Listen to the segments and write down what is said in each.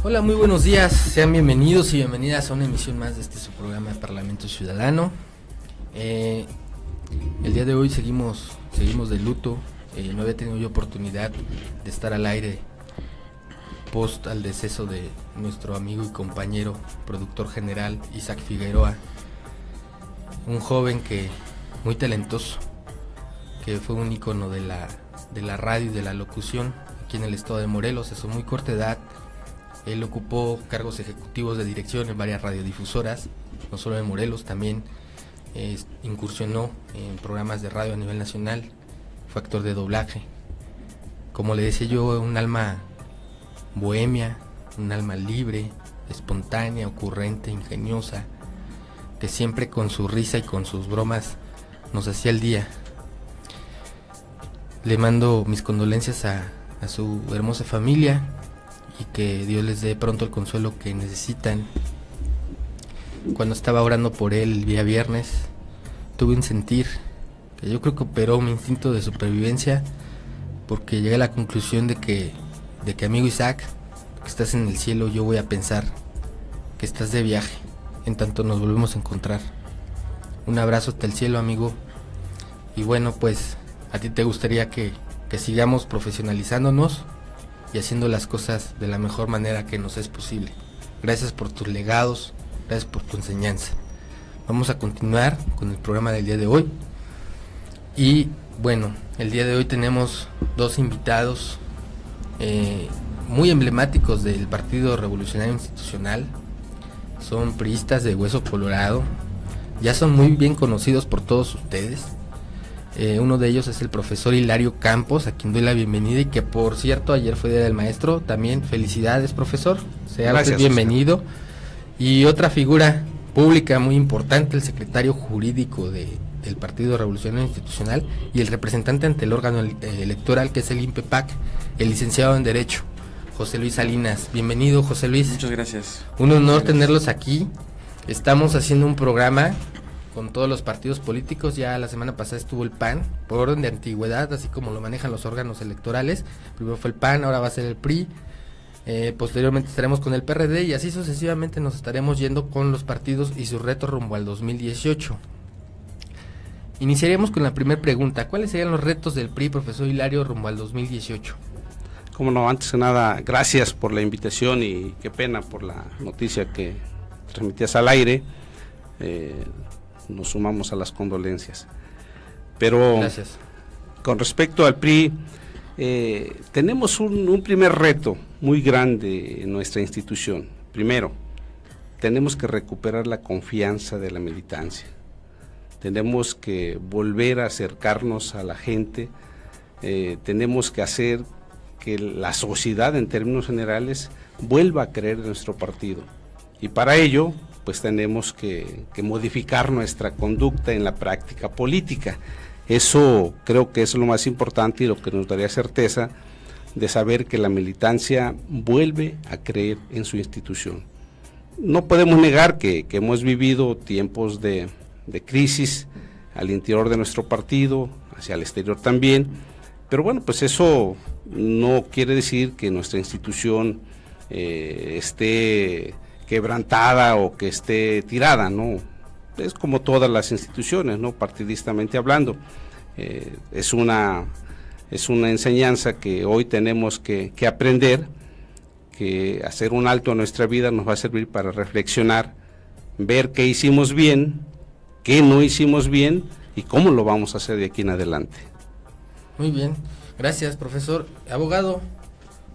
Hola, muy buenos días, sean bienvenidos y bienvenidas a una emisión más de su programa de Parlamento Ciudadano. El día de hoy seguimos de luto. No había tenido yo oportunidad de estar al aire post al deceso de nuestro amigo y compañero productor general Isaac Figueroa, un joven que muy talentoso, que fue un ícono de la radio y de la locución aquí en el estado de Morelos. A su muy corta edad él ocupó cargos ejecutivos de dirección en varias radiodifusoras, no solo en Morelos, también incursionó en programas de radio a nivel nacional, fue actor de doblaje. Como le decía yo, un alma bohemia, un alma libre, espontánea, ocurrente, ingeniosa, que siempre con su risa y con sus bromas nos hacía el día. Le mando mis condolencias a su hermosa familia y que Dios les dé pronto el consuelo que necesitan. Cuando estaba orando por él el día viernes, tuve un sentir que yo creo que operó mi instinto de supervivencia, porque llegué a la conclusión de que amigo Isaac, que estás en el cielo, yo voy a pensar que estás de viaje en tanto nos volvemos a encontrar. Un abrazo hasta el cielo, amigo. Y bueno, pues a ti te gustaría que sigamos profesionalizándonos y haciendo las cosas de la mejor manera que nos es posible. Gracias por tus legados, gracias por tu enseñanza. Vamos a continuar con el programa del día de hoy. Y bueno, el día de hoy tenemos dos invitados muy emblemáticos del Partido Revolucionario Institucional. Son priistas de hueso colorado, ya son muy bien conocidos por todos ustedes. Uno de ellos es el profesor Hilario Campos, a quien doy la bienvenida, y que por cierto ayer fue Día del Maestro. También felicidades, profesor, sea usted bienvenido. Oscar. Y otra figura pública muy importante, el secretario jurídico del Partido Revolucionario Institucional y el representante ante el órgano electoral, que es el INPEPAC, el licenciado en Derecho, José Luis Salinas. Bienvenido, José Luis. Muchas gracias. Un honor tenerlos aquí. Estamos haciendo un programa con todos los partidos políticos. Ya la semana pasada estuvo el PAN, por orden de antigüedad, así como lo manejan los órganos electorales. Primero fue el PAN, ahora va a ser el PRI. Posteriormente estaremos con el PRD y así sucesivamente nos estaremos yendo con los partidos y sus retos rumbo al 2018. Iniciaríamos con la primera pregunta. ¿Cuáles serían los retos del PRI, profesor Hilario, rumbo al 2018? Como no, antes que nada, gracias por la invitación y qué pena por la noticia que transmitías al aire. Nos sumamos a las condolencias. Pero gracias. Con respecto al PRI, tenemos un primer reto muy grande en nuestra institución. Primero, tenemos que recuperar la confianza de la militancia. Tenemos que volver a acercarnos a la gente. Tenemos que hacer que la sociedad, en términos generales, vuelva a creer en nuestro partido. Y para ello, pues tenemos que modificar nuestra conducta en la práctica política. Eso creo que es lo más importante y lo que nos daría certeza de saber que la militancia vuelve a creer en su institución. No podemos negar que hemos vivido tiempos de crisis al interior de nuestro partido, hacia el exterior también, pero bueno, pues eso no quiere decir que nuestra institución esté quebrantada o que esté tirada, ¿no? Es como todas las instituciones, ¿no? Partidistamente hablando, es una enseñanza que hoy tenemos que aprender, que hacer un alto a nuestra vida nos va a servir para reflexionar, ver qué hicimos bien, qué no hicimos bien y cómo lo vamos a hacer de aquí en adelante. Muy bien, gracias, profesor. Abogado,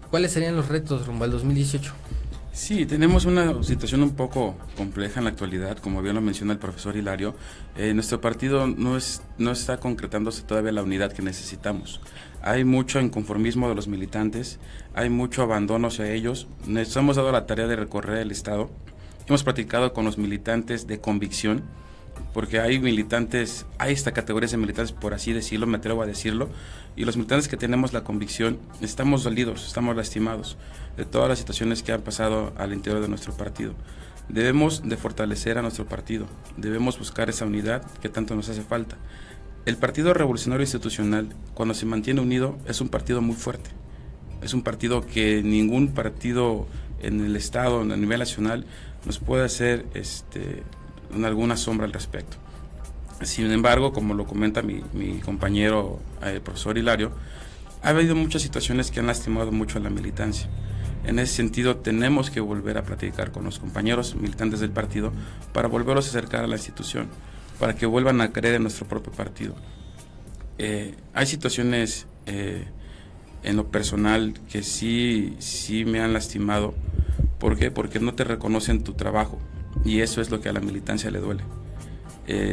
¿cuáles serían los retos rumbo al 2018? Sí, tenemos una situación un poco compleja en la actualidad, como bien lo menciona el profesor Hilario. Nuestro partido no está concretándose todavía la unidad que necesitamos. Hay mucho inconformismo de los militantes, hay mucho abandono hacia ellos. Nos hemos dado la tarea de recorrer el estado. Hemos platicado con los militantes de convicción, porque hay militantes, hay esta categoría de militantes, por así decirlo, me atrevo a decirlo, y los militantes que tenemos la convicción estamos dolidos, estamos lastimados de todas las situaciones que han pasado al interior de nuestro partido. Debemos de fortalecer a nuestro partido, debemos buscar esa unidad que tanto nos hace falta. El Partido Revolucionario Institucional, cuando se mantiene unido, es un partido muy fuerte, es un partido que ningún partido en el Estado, a nivel nacional, nos puede hacer alguna sombra al respecto. Sin embargo, como lo comenta mi compañero, el profesor Hilario, ha habido muchas situaciones que han lastimado mucho a la militancia. En ese sentido, tenemos que volver a platicar con los compañeros militantes del partido para volverlos a acercar a la institución, para que vuelvan a creer en nuestro propio partido. Hay situaciones en lo personal que sí me han lastimado. ¿Por qué? Porque no te reconocen tu trabajo, y eso es lo que a la militancia le duele.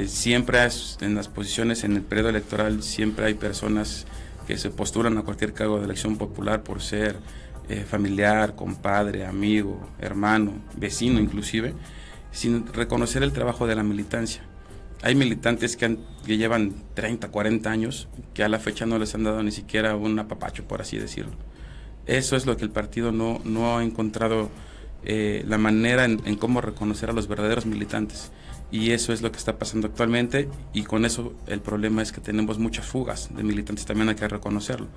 Siempre en las posiciones en el periodo electoral, siempre hay personas que se postulan a cualquier cargo de elección popular por ser familiar, compadre, amigo, hermano, vecino inclusive, sin reconocer el trabajo de la militancia. Hay militantes que llevan 30, 40 años que a la fecha no les han dado ni siquiera un apapacho, por así decirlo. Eso es lo que el partido no ha encontrado la manera en cómo reconocer a los verdaderos militantes. Y eso es lo que está pasando actualmente, y con eso el problema es que tenemos muchas fugas de militantes, también hay que reconocerlo.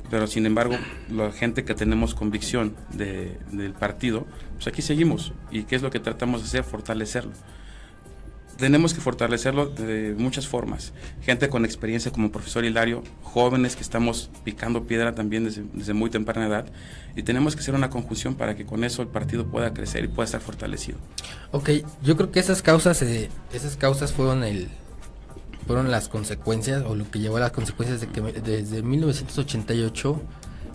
Pero sin embargo, la gente que tenemos convicción del partido, pues aquí seguimos. ¿Y qué es lo que tratamos de hacer? Fortalecerlo. Tenemos que fortalecerlo de muchas formas. Gente con experiencia como el profesor Hilario, jóvenes que estamos picando piedra también desde muy temprana edad, y tenemos que hacer una conjunción para que con eso el partido pueda crecer y pueda estar fortalecido. Ok, yo creo que esas causas fueron las consecuencias, o lo que llevó a las consecuencias de que desde 1988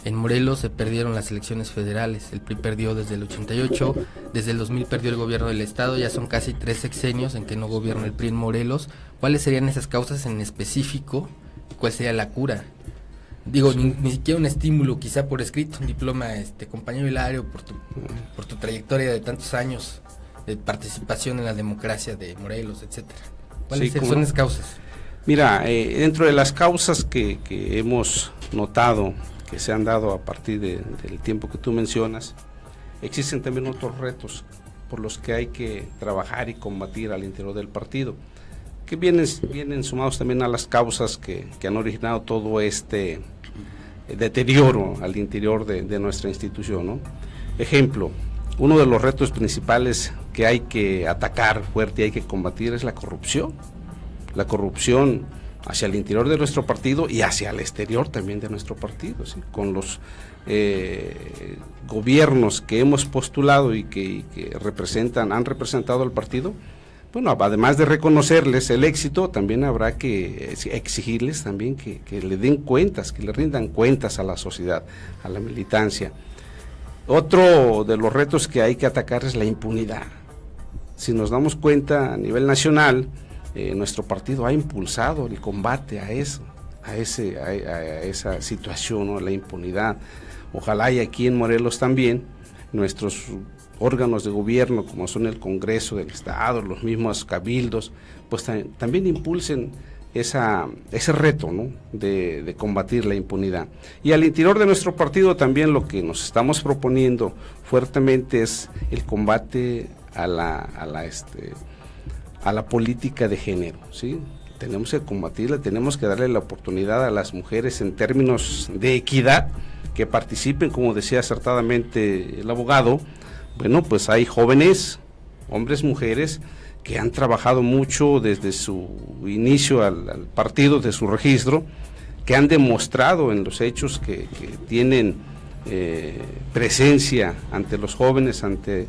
en Morelos se perdieron las elecciones federales. El PRI perdió desde el 88, desde el 2000 perdió el gobierno del estado, ya son casi 3 sexenios en que no gobierna el PRI en Morelos. ¿Cuáles serían esas causas en específico? ¿Cuál sería la cura? Digo, ni siquiera un estímulo, quizá por escrito, un diploma, compañero Hilario, por tu trayectoria de tantos años de participación en la democracia de Morelos, etcétera. ¿Cuáles son las causas? Mira, dentro de las causas que hemos notado que se han dado a partir del tiempo que tú mencionas, existen también otros retos por los que hay que trabajar y combatir al interior del partido, que vienen sumados también a las causas que han originado todo este deterioro al interior de nuestra institución, ¿no? Ejemplo, uno de los retos principales que hay que atacar fuerte y hay que combatir es la corrupción hacia el interior de nuestro partido y hacia el exterior también de nuestro partido, ¿sí? Con los gobiernos que hemos postulado y que han representado al partido. Bueno, además de reconocerles el éxito, también habrá que exigirles también que le den cuentas, que le rindan cuentas a la sociedad, a la militancia. Otro de los retos que hay que atacar es la impunidad. Si nos damos cuenta a nivel nacional, nuestro partido ha impulsado el combate a esa situación, ¿no? La impunidad. Ojalá y aquí en Morelos también nuestros órganos de gobierno, como son el Congreso del Estado, los mismos cabildos, pues también impulsen ese reto, ¿no? de combatir la impunidad. Y al interior de nuestro partido también lo que nos estamos proponiendo fuertemente es el combate a la política de género, ¿sí? Tenemos que combatirla, tenemos que darle la oportunidad a las mujeres en términos de equidad, que participen, como decía acertadamente el abogado. Bueno, pues hay jóvenes, hombres, mujeres, que han trabajado mucho desde su inicio al partido, de su registro, que han demostrado en los hechos que tienen presencia ante los jóvenes, ante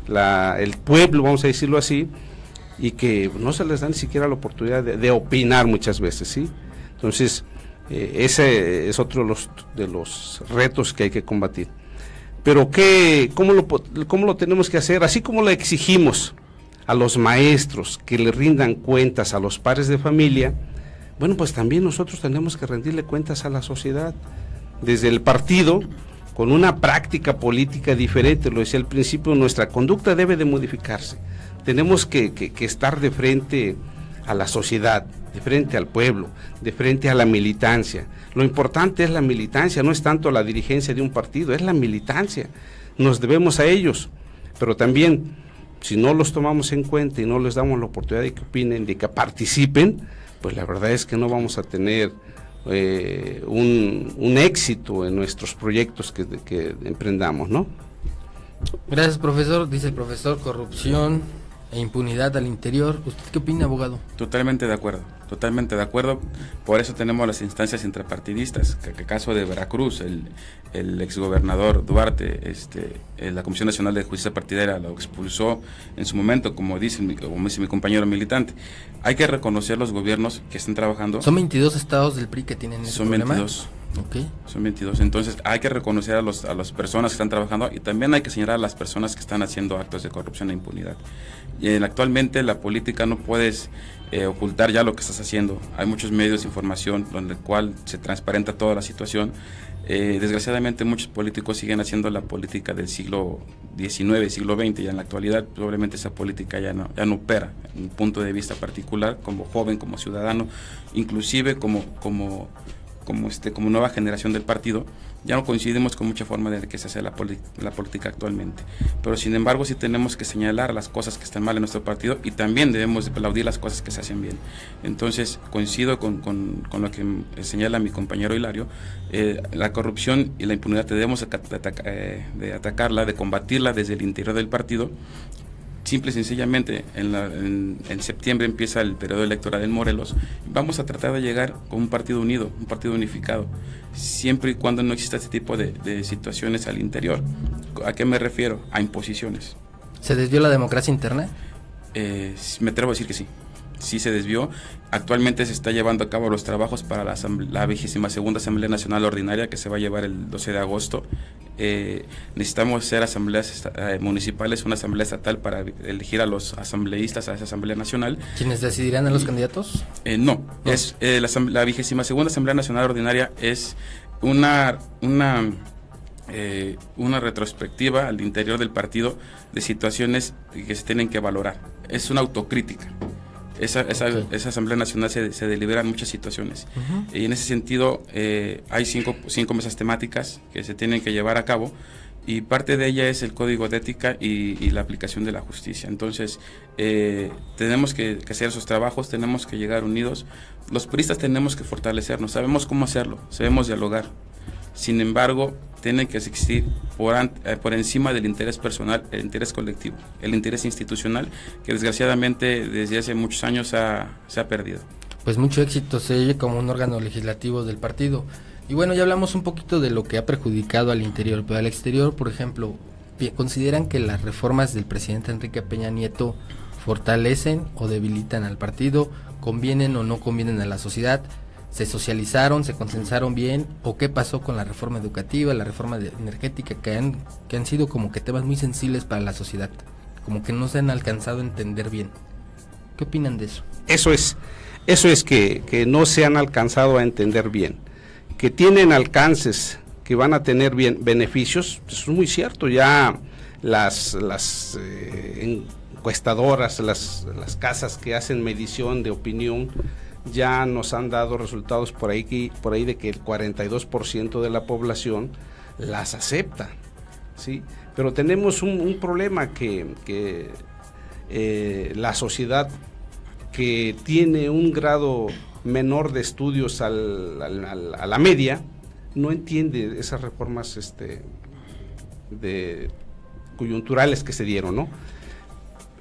el pueblo, vamos a decirlo así, y que no se les da ni siquiera la oportunidad de opinar muchas veces, ¿sí? Entonces, ese es otro de los retos que hay que combatir. Pero ¿cómo lo tenemos que hacer? Así como le exigimos a los maestros que le rindan cuentas a los padres de familia, bueno, pues también nosotros tenemos que rendirle cuentas a la sociedad. Desde el partido, con una práctica política diferente, lo decía al principio, nuestra conducta debe de modificarse. Tenemos que estar de frente a la sociedad, de frente al pueblo, de frente a la militancia. Lo importante es la militancia, no es tanto la dirigencia de un partido, es la militancia. Nos debemos a ellos, pero también, si no los tomamos en cuenta y no les damos la oportunidad de que opinen, de que participen, pues la verdad es que no vamos a tener un éxito en nuestros proyectos que emprendamos, ¿no? Gracias, profesor. Dice el profesor, corrupción e impunidad al interior. ¿Usted qué opina, abogado? Totalmente de acuerdo. Por eso tenemos las instancias intrapartidistas, que el caso de Veracruz, el exgobernador Duarte, la Comisión Nacional de Justicia Partidaria lo expulsó en su momento, como dice mi compañero militante. Hay que reconocer los gobiernos que están trabajando. ¿Son 22 estados del PRI que tienen ese problema? Son 22. Okay. Son 22, entonces hay que reconocer a las personas que están trabajando y también hay que señalar a las personas que están haciendo actos de corrupción e impunidad. Y actualmente la política no puedes ocultar ya lo que estás haciendo. Hay muchos medios de información donde el cual se transparenta toda la situación. Desgraciadamente muchos políticos siguen haciendo la política del siglo XIX, siglo XX, y en la actualidad probablemente esa política ya no opera en un punto de vista particular, como joven, como ciudadano, inclusive como nueva generación del partido. Ya no coincidimos con mucha forma de que se hace la política actualmente, pero sin embargo sí tenemos que señalar las cosas que están mal en nuestro partido y también debemos de aplaudir las cosas que se hacen bien. Entonces coincido con lo que señala mi compañero Hilario. La corrupción y la impunidad debemos de atacarla, de combatirla desde el interior del partido. Simple y sencillamente, en septiembre empieza el periodo electoral en Morelos. Vamos a tratar de llegar con un partido unido, un partido unificado, siempre y cuando no exista este tipo de situaciones al interior. ¿A qué me refiero? A imposiciones. ¿Se desvió la democracia interna? Me atrevo a decir que sí. Sí se desvió. Actualmente se está llevando a cabo los trabajos para la 22ª Asamblea Nacional Ordinaria, que se va a llevar el 12 de agosto. Necesitamos hacer asambleas municipales, una asamblea estatal para elegir a los asambleístas a esa Asamblea Nacional. ¿Quiénes decidirán a los candidatos? No. Es la 22ª Asamblea Nacional Ordinaria es una retrospectiva al interior del partido de situaciones que se tienen que valorar. Es una autocrítica. Esa Asamblea Nacional se deliberan muchas situaciones. Uh-huh. Y en ese sentido hay cinco mesas temáticas que se tienen que llevar a cabo, y parte de ella es el código de ética y la aplicación de la justicia. Entonces tenemos que hacer esos trabajos, tenemos que llegar unidos. Los priistas tenemos que fortalecernos, sabemos cómo hacerlo, sabemos dialogar. Sin embargo, tiene que existir por encima del interés personal, el interés colectivo, el interés institucional, que desgraciadamente desde hace muchos años se ha perdido. Pues mucho éxito, se oye como un órgano legislativo del partido. Y bueno, ya hablamos un poquito de lo que ha perjudicado al interior, pero al exterior, por ejemplo, ¿consideran que las reformas del presidente Enrique Peña Nieto fortalecen o debilitan al partido? ¿Convienen o no convienen a la sociedad? ¿Se socializaron, se consensaron bien? ¿O qué pasó con la reforma educativa, la reforma energética, que han sido como que temas muy sensibles para la sociedad? Como que no se han alcanzado a entender bien. ¿Qué opinan de eso? Eso es que no se han alcanzado a entender bien. Que tienen alcances, que van a tener beneficios, eso es muy cierto. Ya las encuestadoras, las casas que hacen medición de opinión, ya nos han dado resultados por ahí de que el 42% de la población las acepta, ¿sí? Pero tenemos un problema que la sociedad que tiene un grado menor de estudios a la media no entiende esas reformas coyunturales que se dieron, ¿no?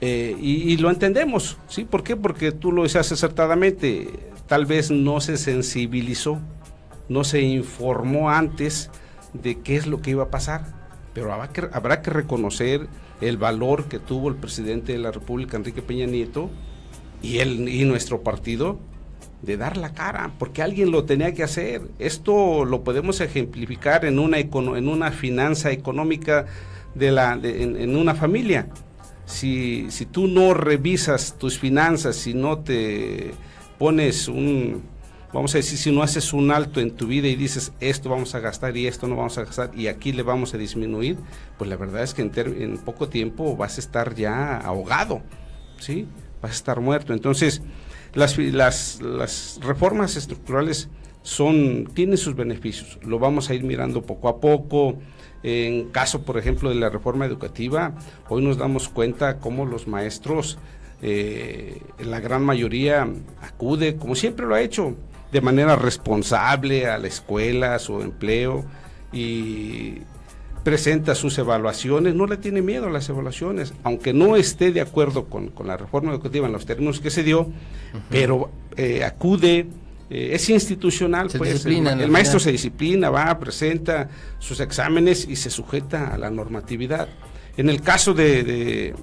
Y lo entendemos, ¿sí? ¿Por qué? Porque tú lo dices acertadamente, tal vez no se sensibilizó, no se informó antes de qué es lo que iba a pasar, pero habrá que reconocer el valor que tuvo el presidente de la República, Enrique Peña Nieto, y nuestro partido, de dar la cara, porque alguien lo tenía que hacer. Esto lo podemos ejemplificar en una finanza económica en una familia. Si tú no revisas tus finanzas, si no te pones vamos a decir, si no haces un alto en tu vida y dices, esto vamos a gastar y esto no vamos a gastar y aquí le vamos a disminuir, pues la verdad es que en poco tiempo vas a estar ya ahogado, ¿sí? Vas a estar muerto. Entonces, las reformas estructurales tienen sus beneficios, lo vamos a ir mirando poco a poco. En caso, por ejemplo, de la reforma educativa, hoy nos damos cuenta cómo los maestros, la gran mayoría acude, como siempre lo ha hecho, de manera responsable a la escuela, a su empleo, y presenta sus evaluaciones, no le tiene miedo a las evaluaciones, aunque no esté de acuerdo con la reforma educativa en los términos que se dio, pero acude, es institucional, pues el maestro se disciplina, va, presenta sus exámenes y se sujeta a la normatividad. En el caso de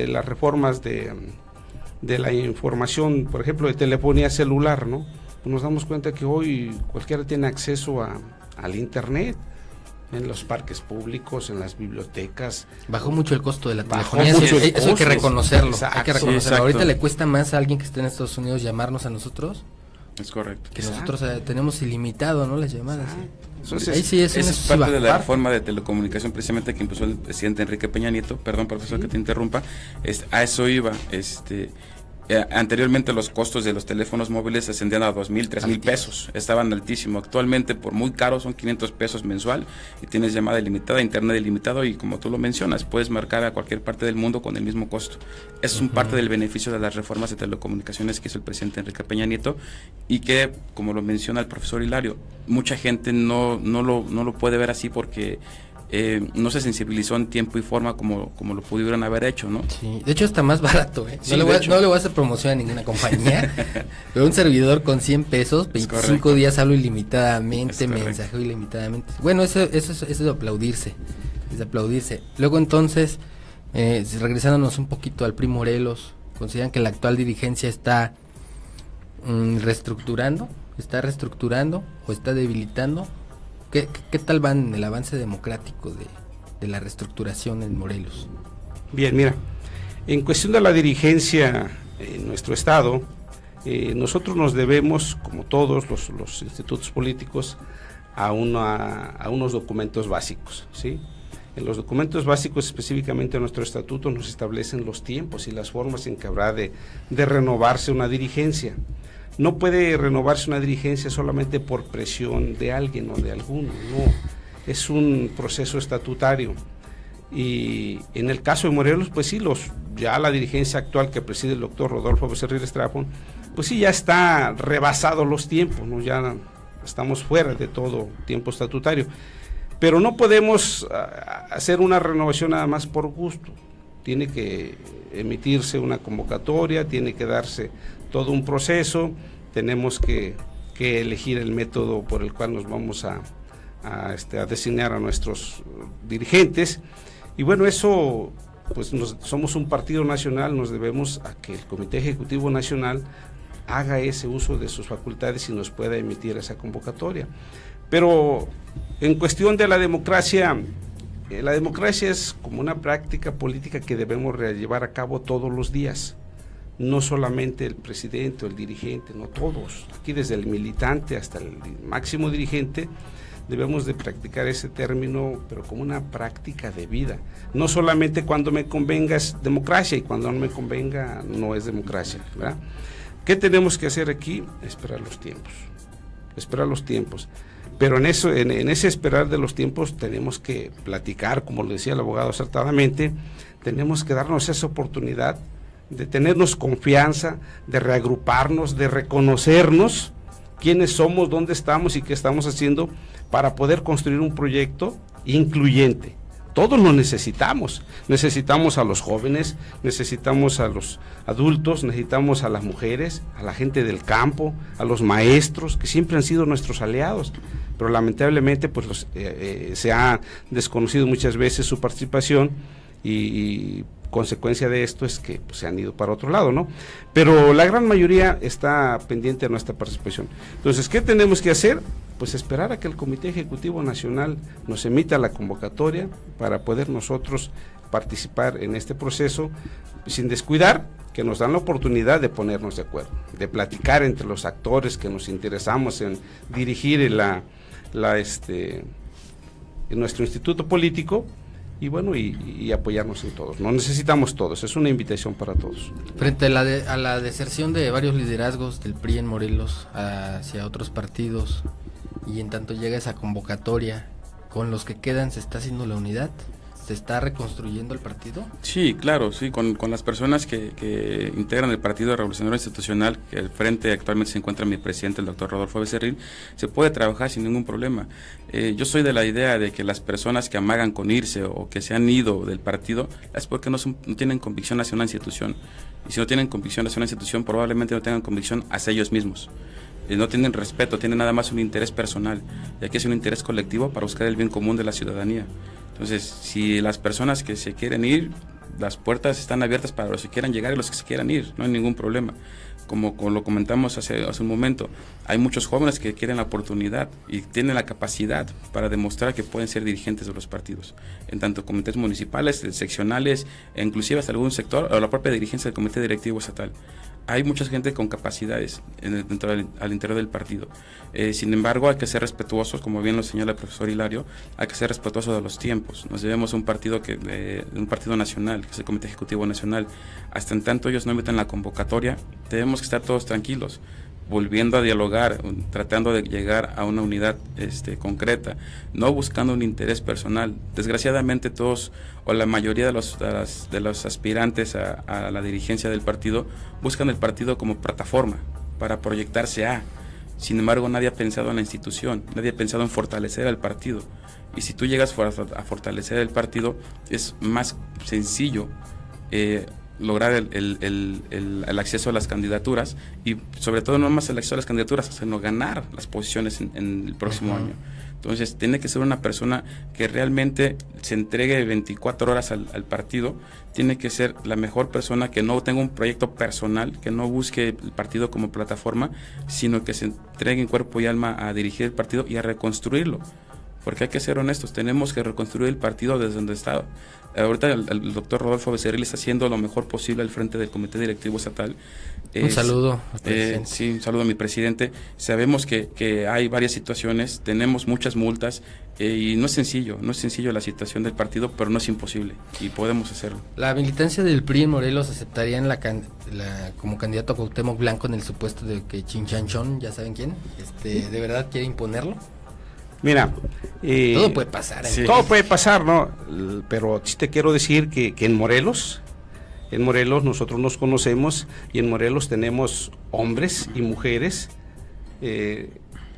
las reformas de la información, por ejemplo, de telefonía celular, ¿no? Pues nos damos cuenta que hoy cualquiera tiene acceso al internet, en los parques públicos, en las bibliotecas. Bajó mucho el costo de la telefonía, eso hay que reconocerlo. Hay que reconocerlo. Sí, ahorita le cuesta más a alguien que esté en Estados Unidos llamarnos a nosotros. Es correcto. Que nosotros tenemos ilimitado, ¿no? Las llamadas. Entonces, ahí sí es parte de la reforma de telecomunicación precisamente que impulsó el presidente Enrique Peña Nieto. Perdón, profesor, que te interrumpa. A eso iba. Anteriormente los costos de los teléfonos móviles ascendían a 2,000, 3,000 pesos, estaban altísimos. Actualmente, por muy caro, son 500 pesos mensual y tienes llamada ilimitada, internet ilimitado, y como tú lo mencionas, puedes marcar a cualquier parte del mundo con el mismo costo. Eso es un parte del beneficio de las reformas de telecomunicaciones que hizo el presidente Enrique Peña Nieto, y que, como lo menciona el profesor Hilario, mucha gente no lo puede ver así porque no se sensibilizó en tiempo y forma como lo pudieran haber hecho, ¿no? Sí, de hecho está más barato, ¿eh? Sí, no le voy a hacer promoción a ninguna compañía, pero un servidor con 100 pesos, 25 días hablo ilimitadamente, mensajeo ilimitadamente. Bueno, eso es de aplaudirse, Luego entonces, regresándonos un poquito al PRI Morelos, ¿consideran que la actual dirigencia está reestructurando o está debilitando? ¿Qué tal van el avance democrático de la reestructuración en Morelos? Bien, mira, en cuestión de la dirigencia en nuestro estado, nosotros nos debemos, como todos los institutos políticos, a unos documentos básicos, ¿sí? En los documentos básicos, específicamente en nuestro estatuto, nos establecen los tiempos y las formas en que habrá de renovarse una dirigencia. No puede renovarse una dirigencia solamente por presión de alguien o de alguno, no, es un proceso estatutario. Y en el caso de Morelos, pues sí, ya la dirigencia actual que preside el doctor Rodolfo Becerril Estrafón, pues sí, ya está rebasado los tiempos, ¿no? Ya estamos fuera de todo tiempo estatutario. Pero no podemos hacer una renovación nada más por gusto. Tiene que emitirse una convocatoria, tiene que darse todo un proceso, tenemos que elegir el método por el cual nos vamos a designar a nuestros dirigentes, y bueno, eso, pues somos un partido nacional, nos debemos a que el Comité Ejecutivo Nacional haga ese uso de sus facultades y nos pueda emitir esa convocatoria. Pero en cuestión de la democracia es como una práctica política que debemos llevar a cabo todos los días. No solamente el presidente o el dirigente, no todos. Aquí desde el militante hasta el máximo dirigente debemos de practicar ese término, pero como una práctica de vida. No solamente cuando me convenga es democracia y cuando no me convenga no es democracia, ¿verdad? ¿Qué tenemos que hacer aquí? Esperar los tiempos. Pero en ese esperar de los tiempos tenemos que platicar, como lo decía el abogado acertadamente, tenemos que darnos esa oportunidad de tenernos confianza, de reagruparnos, de reconocernos quiénes somos, dónde estamos y qué estamos haciendo para poder construir un proyecto incluyente. Todos lo necesitamos a los jóvenes, necesitamos a los adultos, necesitamos a las mujeres, a la gente del campo, a los maestros, que siempre han sido nuestros aliados, pero lamentablemente pues se ha desconocido muchas veces su participación y consecuencia de esto es que pues, se han ido para otro lado, ¿no? Pero la gran mayoría está pendiente de nuestra participación. Entonces, ¿qué tenemos que hacer? Pues esperar a que el Comité Ejecutivo Nacional nos emita la convocatoria para poder nosotros participar en este proceso, sin descuidar que nos dan la oportunidad de ponernos de acuerdo, de platicar entre los actores que nos interesamos en dirigir en nuestro instituto político, y bueno, y apoyarnos en todos. No necesitamos todos, es una invitación para todos. Frente a la deserción de varios liderazgos del PRI en Morelos hacia otros partidos, y en tanto llega esa convocatoria, ¿con los que quedan se está haciendo la unidad? ¿se está reconstruyendo el partido? Sí, claro, sí, con las personas que integran el Partido Revolucionario Institucional, que al frente actualmente se encuentra mi presidente, el doctor Rodolfo Becerril, se puede trabajar sin ningún problema. Yo soy de la idea de que las personas que amagan con irse o que se han ido del partido es porque no tienen convicción hacia una institución. Y si no tienen convicción hacia una institución, probablemente no tengan convicción hacia ellos mismos. No tienen respeto, tienen nada más un interés personal, y aquí es un interés colectivo para buscar el bien común de la ciudadanía. Entonces, si las personas que se quieren ir, las puertas están abiertas para los que quieran llegar y los que se quieran ir, no hay ningún problema. Como lo comentamos hace un momento, hay muchos jóvenes que quieren la oportunidad y tienen la capacidad para demostrar que pueden ser dirigentes de los partidos, en tanto comités municipales, seccionales, e inclusive hasta algún sector o la propia dirigencia del comité directivo estatal. Hay mucha gente con capacidades al interior del partido. Sin embargo, hay que ser respetuosos, como bien lo señala el profesor Hilario, hay que ser respetuosos de los tiempos. Nos debemos a un partido nacional, que es el Comité Ejecutivo Nacional. Hasta en tanto ellos no emiten la convocatoria, tenemos que estar todos tranquilos, volviendo a dialogar, tratando de llegar a una unidad concreta, no buscando un interés personal. Desgraciadamente todos, o la mayoría de los aspirantes a la dirigencia del partido, buscan el partido como plataforma para proyectarse a. Sin embargo, nadie ha pensado en la institución, nadie ha pensado en fortalecer al partido. Y si tú llegas a fortalecer el partido, es más sencillo lograr el acceso a las candidaturas, y sobre todo no más el acceso a las candidaturas, sino ganar las posiciones en el próximo año. Entonces tiene que ser una persona que realmente se entregue 24 horas al partido, tiene que ser la mejor persona, que no tenga un proyecto personal, que no busque el partido como plataforma, sino que se entregue en cuerpo y alma a dirigir el partido y a reconstruirlo. Porque hay que ser honestos, tenemos que reconstruir el partido desde donde está. Ahorita el doctor Rodolfo Becerril está haciendo lo mejor posible al frente del Comité Directivo Estatal. Un saludo. Sí, un saludo a mi presidente. Sabemos que hay varias situaciones, tenemos muchas multas, y no es sencillo la situación del partido, pero no es imposible y podemos hacerlo. ¿La militancia del PRI en Morelos aceptarían como candidato a Cuauhtémoc Blanco en el supuesto de que Chinchanchón, ya saben quién, de verdad quiere imponerlo? Mira, todo puede pasar. Sí. Todo puede pasar, ¿no? Pero sí te quiero decir que en Morelos nosotros nos conocemos, y en Morelos tenemos hombres y mujeres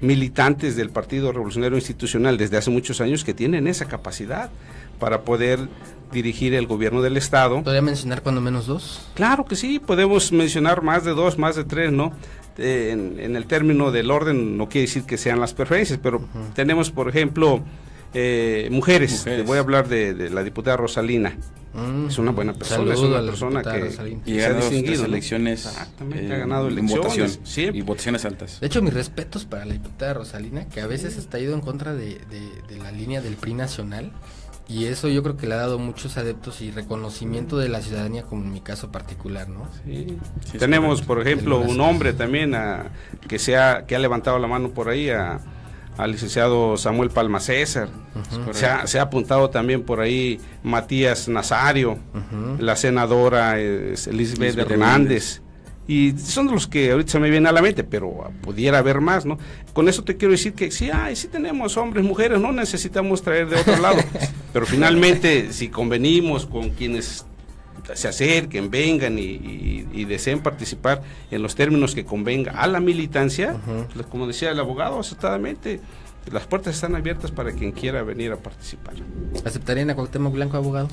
militantes del Partido Revolucionario Institucional desde hace muchos años, que tienen esa capacidad para poder dirigir el gobierno del estado. ¿Podría mencionar cuando menos 2? Claro que sí, podemos mencionar más de 2, más de 3, ¿no? En el término del orden no quiere decir que sean las preferencias, pero tenemos, por ejemplo, mujeres. Te voy a hablar de la diputada Rosalina. Es una buena persona, es una persona que se ha distinguido elecciones. Exactamente, ha ganado elecciones y votaciones altas. De hecho, mis respetos para la diputada Rosalina, que a veces está ido en contra de la línea del PRI nacional, y eso yo creo que le ha dado muchos adeptos y reconocimiento de la ciudadanía, como en mi caso particular, ¿no? Sí. Tenemos, por ejemplo, un hombre también que ha levantado la mano por ahí, al licenciado Samuel Palma César. Se ha apuntado también por ahí Matías Nazario, la senadora Elizabeth Hernández. Y son de los que ahorita se me vienen a la mente, pero pudiera haber más, ¿no? Con eso te quiero decir que sí tenemos hombres, mujeres, no necesitamos traer de otro lado. Pero finalmente, si convenimos con quienes se acerquen, vengan y deseen participar en los términos que convenga a la militancia, pues, como decía el abogado acertadamente, las puertas están abiertas para quien quiera venir a participar. ¿Aceptarían a Cuauhtémoc Blanco, abogado?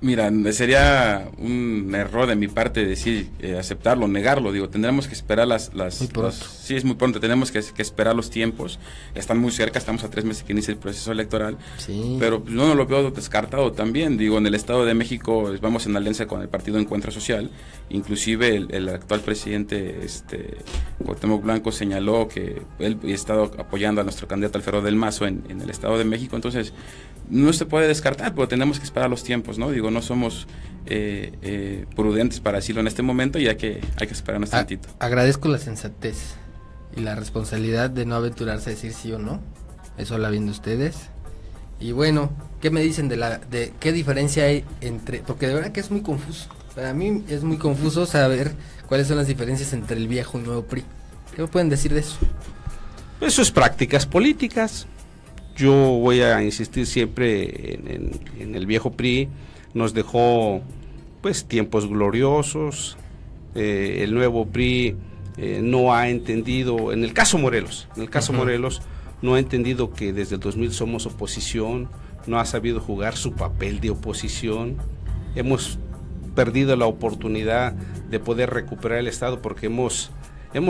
Mira, sería un error de mi parte decir aceptarlo, negarlo. Digo, tendremos que esperar sí, es muy pronto, tenemos que esperar los tiempos. Están muy cerca, estamos a 3 meses que inicia el proceso electoral. Sí. Pero yo no lo veo descartado también. Digo, en el Estado de México vamos en alianza con el Partido Encuentro Social. Inclusive el actual presidente Cuauhtémoc Blanco señaló que él ha estado apoyando a nuestro candidato Alfredo del Mazo en el Estado de México. Entonces, no se puede descartar, pero tenemos que esperar los tiempos, ¿no? Digo, no somos prudentes para decirlo en este momento, y hay que esperar un tantito. Agradezco la sensatez y la responsabilidad de no aventurarse a decir sí o no. Eso la viendo ustedes. Y bueno, ¿qué me dicen de qué diferencia hay entre? Porque de verdad que es muy confuso. Para mí es muy confuso saber cuáles son las diferencias entre el viejo y el nuevo PRI. ¿Qué me pueden decir de eso? Eso es prácticas políticas. Yo voy a insistir siempre en el viejo PRI, nos dejó pues tiempos gloriosos, el nuevo PRI no ha entendido, en el caso Morelos, no ha entendido que desde el 2000 somos oposición, no ha sabido jugar su papel de oposición, hemos perdido la oportunidad de poder recuperar el Estado porque hemos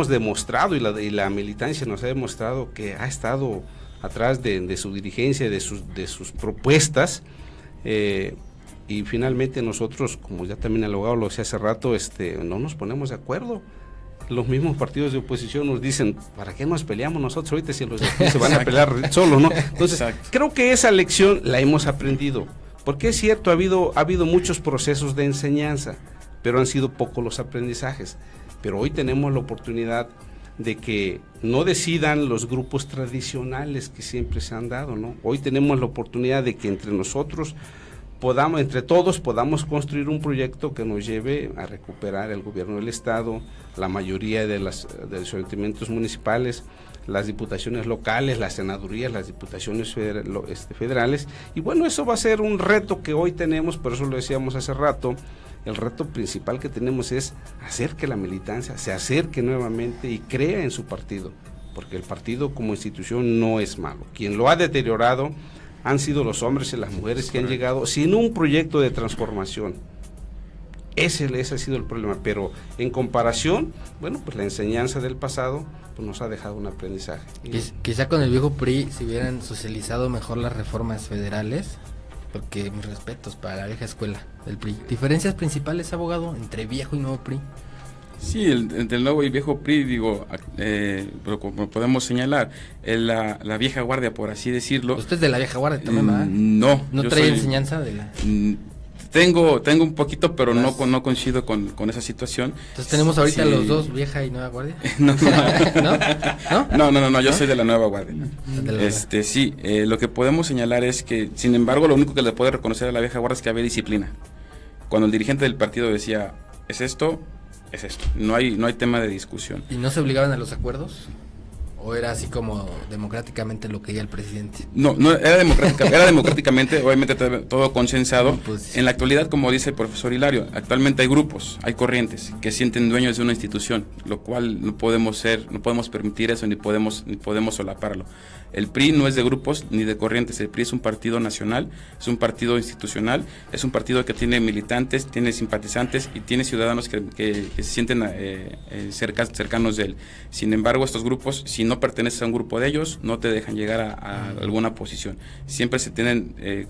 demostrado y la militancia nos ha demostrado que ha estado atrás de su dirigencia, de sus propuestas, y finalmente nosotros, como ya también el abogado lo decía hace rato, no nos ponemos de acuerdo. Los mismos partidos de oposición nos dicen, ¿para qué nos peleamos nosotros ahorita si los se van a pelear solos, ¿no? Entonces, creo que esa lección la hemos aprendido, porque es cierto, ha habido muchos procesos de enseñanza, pero han sido pocos los aprendizajes. Pero hoy tenemos la oportunidad de que no decidan los grupos tradicionales que siempre se han dado, ¿no? Hoy tenemos la oportunidad de que entre nosotros entre todos podamos construir un proyecto que nos lleve a recuperar el gobierno del Estado, la mayoría de los ayuntamientos municipales, las diputaciones locales, las senadurías, las diputaciones federales, y bueno, eso va a ser un reto que hoy tenemos, por eso lo decíamos hace rato. El reto principal que tenemos es hacer que la militancia se acerque nuevamente y crea en su partido, porque el partido como institución no es malo. Quien lo ha deteriorado han sido los hombres y las mujeres que han llegado sin un proyecto de transformación. Ese ha sido el problema, pero en comparación, bueno, pues la enseñanza del pasado pues nos ha dejado un aprendizaje. Quizá con el viejo PRI se hubieran socializado mejor las reformas federales, porque mis respetos para la vieja escuela del PRI. ¿Diferencias principales, abogado, entre viejo y nuevo PRI? Sí, entre el nuevo y viejo PRI, digo, pero como podemos señalar, la vieja guardia, por así decirlo. ¿Usted es de la vieja guardia también, verdad? No. ¿No trae enseñanza de la...? Tengo un poquito, pero no coincido con esa situación. Entonces tenemos ahorita los dos, vieja y nueva guardia. No, yo soy de la nueva guardia. Sí, lo que podemos señalar es que, sin embargo, lo único que le puede reconocer a la vieja guardia es que había disciplina. Cuando el dirigente del partido decía, es esto, no hay tema de discusión. ¿Y no se obligaban a los acuerdos? ¿O era así como democráticamente lo que quería el presidente? No, era democráticamente, obviamente todo consensado. Pues, en la actualidad, como dice el profesor Hilario, actualmente hay grupos, hay corrientes que sienten dueños de una institución, lo cual no podemos permitir eso, ni podemos solaparlo. El PRI no es de grupos ni de corrientes, el PRI es un partido nacional, es un partido institucional, es un partido que tiene militantes, tiene simpatizantes y tiene ciudadanos que se sienten cercanos de él. Sin embargo, estos grupos, si no perteneces a un grupo de ellos, no te dejan llegar a alguna posición. Siempre se tienen que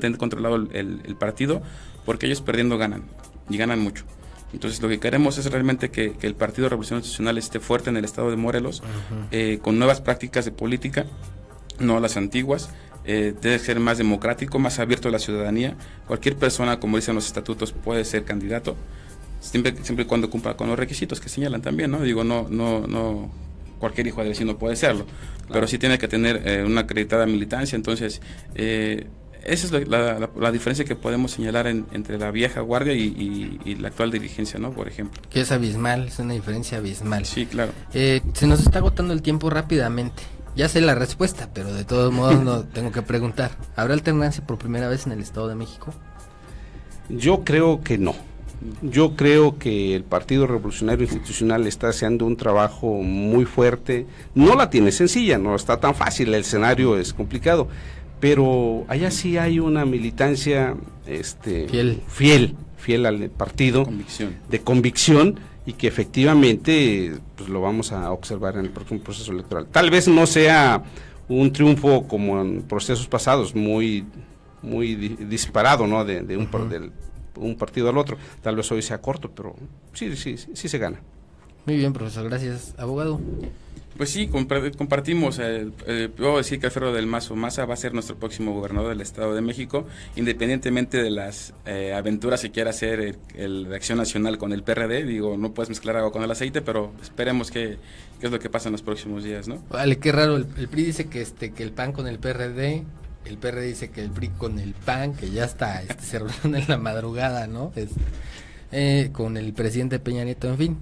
tener controlado el partido, porque ellos perdiendo ganan, y ganan mucho. Entonces lo que queremos es realmente que el Partido Revolución Institucional esté fuerte en el estado de Morelos, con nuevas prácticas de política, no las antiguas. Debe ser más democrático, más abierto a la ciudadanía. Cualquier persona, como dicen los estatutos, puede ser candidato, siempre y cuando cumpla con los requisitos que señalan también, ¿no? Digo, no cualquier hijo de vecino puede serlo, pero sí tiene que tener una acreditada militancia. Entonces, esa es la diferencia que podemos señalar entre la vieja guardia y la actual dirigencia, ¿no? Por ejemplo. Que es abismal, es una diferencia abismal. Sí, claro. Se nos está agotando el tiempo rápidamente. Ya sé la respuesta, pero de todos modos no tengo que preguntar. ¿Habrá alternancia por primera vez en el Estado de México? Yo creo que no. Yo creo que el Partido Revolucionario Institucional está haciendo un trabajo muy fuerte. No la tiene sencilla, no está tan fácil, el escenario es complicado. Pero allá sí hay una militancia fiel al partido, de convicción, y que efectivamente pues lo vamos a observar en el próximo proceso electoral. Tal vez no sea un triunfo como en procesos pasados, muy disparado, ¿no? De un partido al otro. Tal vez hoy sea corto, pero sí se gana. Muy bien, profesor, gracias. Abogado. Pues sí, compartimos. Puedo decir que Alfredo del Mazo Maza va a ser nuestro próximo gobernador del Estado de México, independientemente de las aventuras que quiera hacer la Acción Nacional con el PRD. Digo, no puedes mezclar agua con el aceite, pero esperemos qué es lo que pasa en los próximos días, ¿no? Vale, qué raro. El PRI dice que el PAN con el PRD, el PRD dice que el PRI con el PAN, que ya está se reunieron en la madrugada, ¿no? Con el presidente Peña Nieto, en fin,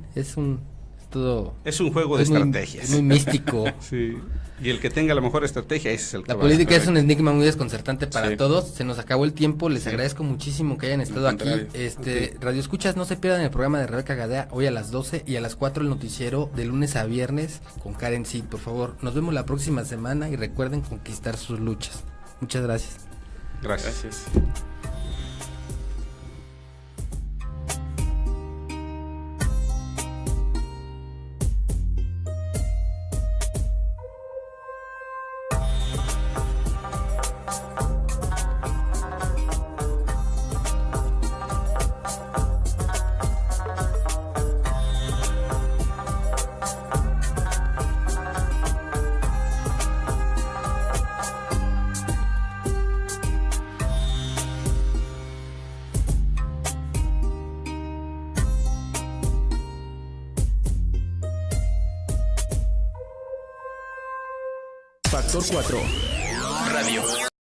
todo... Es un juego de estrategias. Es muy místico. Sí. Y el que tenga la mejor estrategia, ese es el que La política es un enigma muy desconcertante para Sí. todos. Se nos acabó el tiempo. Les agradezco muchísimo que hayan estado aquí. Radio Escuchas, no se pierdan el programa de Rebeca Gadea hoy a las 12 y a las 4 el noticiero de lunes a viernes con Karen Cid. Por favor, nos vemos la próxima semana y recuerden conquistar sus luchas. Muchas gracias. Gracias. Factor 4 Radio.